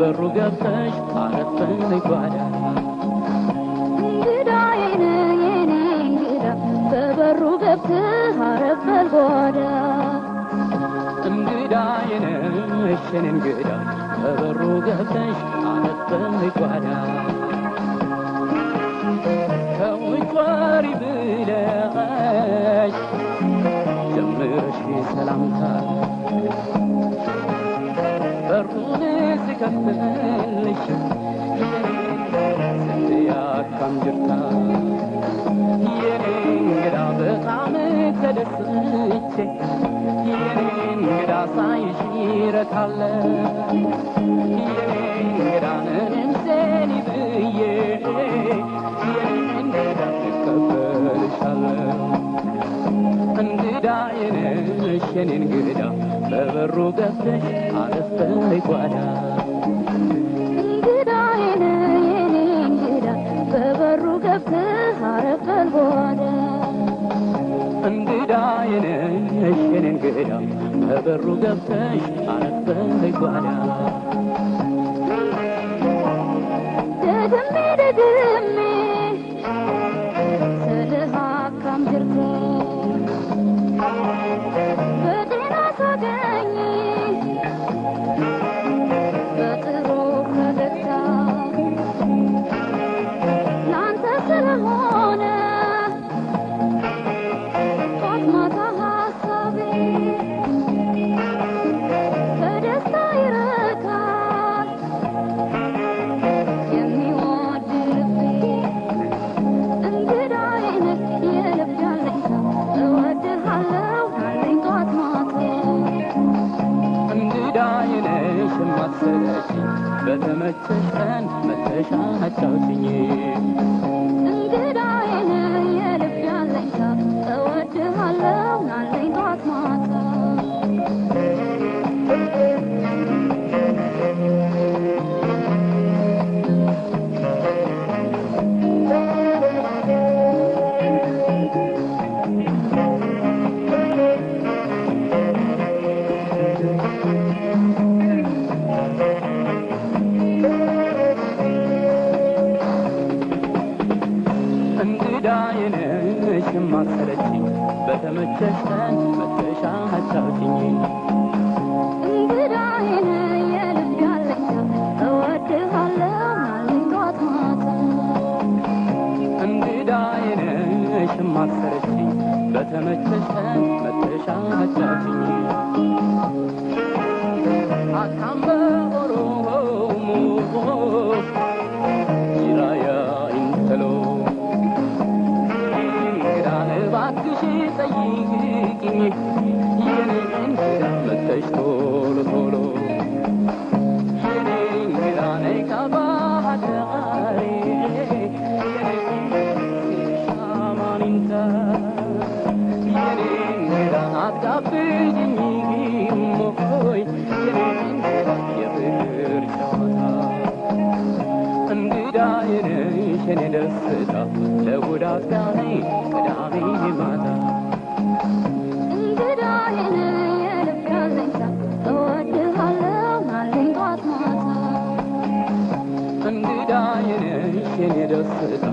በበሩ ገብተሽ አረፈን ጓዳ እንግዳዬን የኔ እንግዳ በበሩ ገብተህ አረፈን ጓዳ እንግዳዬን እሽን እንግዳ በበሩ ገብተሽ አረፈን ጓዳ ከውጭ ወሪ ብለሽ ጀምረሽ ሰላምታ በሩን ስከፍትልሽ ስትያካም ጅርታ የኔ እንግዳ በጣም ተደስቼ የኔ እንግዳ ሳይሽ ይረካለሁ የኔ እንግዳ ነንሴኒ ብዬ የኔ እንግዳ ትቀበልሻለሁ እንግዳዬ ነሽ የኔ እንግዳ በበሩ ገብተሽ አረፈን ጓዳ እንግዳዬ የኔ እንግዳ በበሩ ገብተህ አረፈን ጓዳ እንግዳዬ ነሽ የኔ እንግዳ በበሩ ገብተሽ አረፈን ጓዳ ደግሜ ደግሜ ስልህ አካም ጅርቴ በጤና ሳገኝ በጥሩ ፈገግታ ላንተ ስለሆነ ጧት ማታ ሀሳቤ በደስታ ይረካል የሚወድ ልቤ እንግዳዬ ነህ የልብ ያለኝታ እወድሃለሁ አለኝ ጧት ማታ እንግዳዬ ነሽ የማትሰለችኝ በተመቸሽ ቀን መተሻ አጫውችኝ እንግዳዬ ነህ የልብ ያለኝታ እወድሃለሁ አለኝ ጧት ማታ እንግዳዬ ነሽ የማትሰለችኝ በተመቸሽ ቀን መተሻ አጫውችኝ እንግዳዬ ነህ የልብ ያለኝታ እወድሃለሁ አለኝ ጧት ማታ እንግዳዬ ነሽ የማትሰለችኝ በተመቸሽ ቀን መተሻ አጫውችኝ አታም በኦሮሞ ጅራያ ኢንተሎ እንግዳን እባክሽ ጠይቂኝ የኔ እንግዳ መተሽ ቶሎ ቶሎ የኔ እንግዳ ነይ ከባህር ዳር የኔ ሻማኒንታ የኔ እንግዳ አትጋብዥኝ ሞይ የኔ እንግዳ የፍቅር ጨዋታ እንግዳዬ ነሽ የኔ ደስታ ለእሑድ አጥቢያ ቅዳሜ ማታ እንግዳዬ ነህ የልብ ያለኝታ እወድሃለሁ አለኝ ጧት ማታ እንግዳዬ ነሽ የኔ ደስታ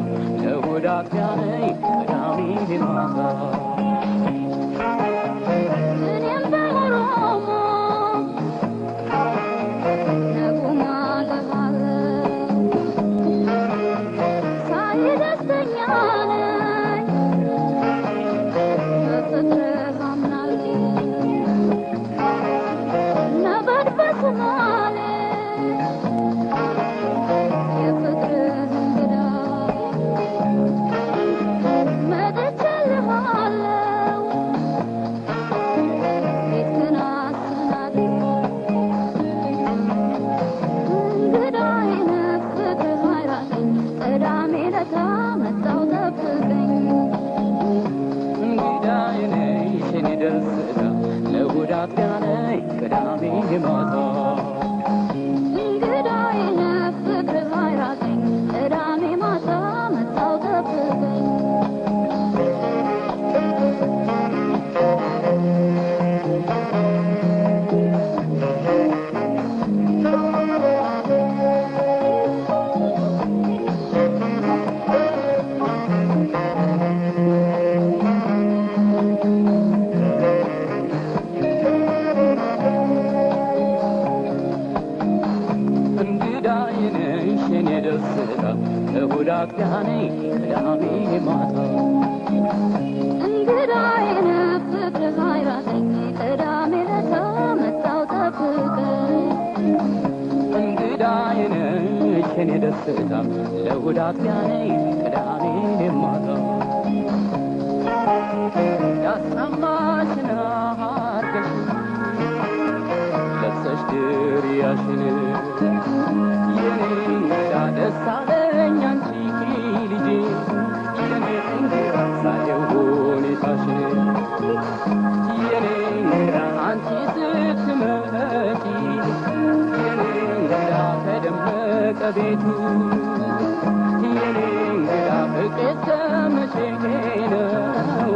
ለእሑድ አጥቢያ ቅዳሜ ማታ እኔም በኦሮሞ ነጉማ እልሃለሁ ሳይ ደስተኛ ነኝ በፍቅርህ አምናለሁ ነበድበስ ማለ የፍቅርህ እንግዳ መጥቼልሃለሁ ቤትህን አሰናድቼ እንግዳዬ ነህ ፍቅርህ አይራቀኝ ቅዳሜ ዕለት መጣሁ ጠብቀኝ እንግዳዬ ነሽ የኔ ደስታ ለእሑድ አጥቢያ ቅዳሜ ማታ እንግዳዬ ነህ ፍቅርህ አይራቀኝ ቅዳሜ ማታ መጣሁ ጠብቀኝ ቅዳሜ ማታ እንግዳዬ ነህ ፍቅርህ አይራቀኝ ቅዳሜ ለታ መጣው ጠብቀኝ እንግዳዬ ነሽ የኔ ደስታ ለእሑድ አጥቢያ ነይ ቅዳሜ ማታ ያሰማሽን አርገሽ ለብሰሽ ድሪያሽን የኔ እንግዳ ደስ አለኝ አንቺ ልጄ የኔ እንግዳ ሳየው ሁኔታሽን የኔ እንግዳ አንቺ ስትመጪ የኔ እንግዳ ተደመቀ ቤቱ የኔ እንግዳ ፍቅር ከመቼ ነው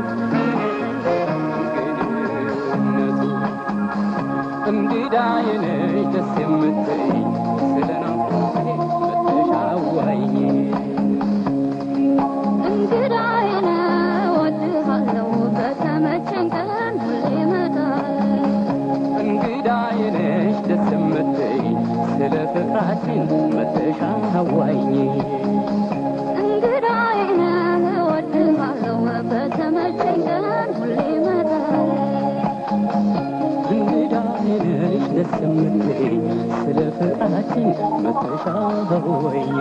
እንግዳዬ ነሽ ደስ የምትይ ስለናፍቆቴ መጥተሽ አዋይኝ እንግዳዬ ነህ እወድሃለሁ በተመቸኝ ቀን ሁሌ እመጣለሁ እንግዳዬ ነሽ ደስ የምትይ ስለ ፍቅራችን መጥተሽ አዋይኝ እንግዳዬ ነህ እወድሃለሁ በተመቸኝ ቀን ሁሌ እመጣለሁ እንግዳዬ ነሽ ደስ የምትይ ስለ ፍቅራችን መጥተሽ አዋይኝ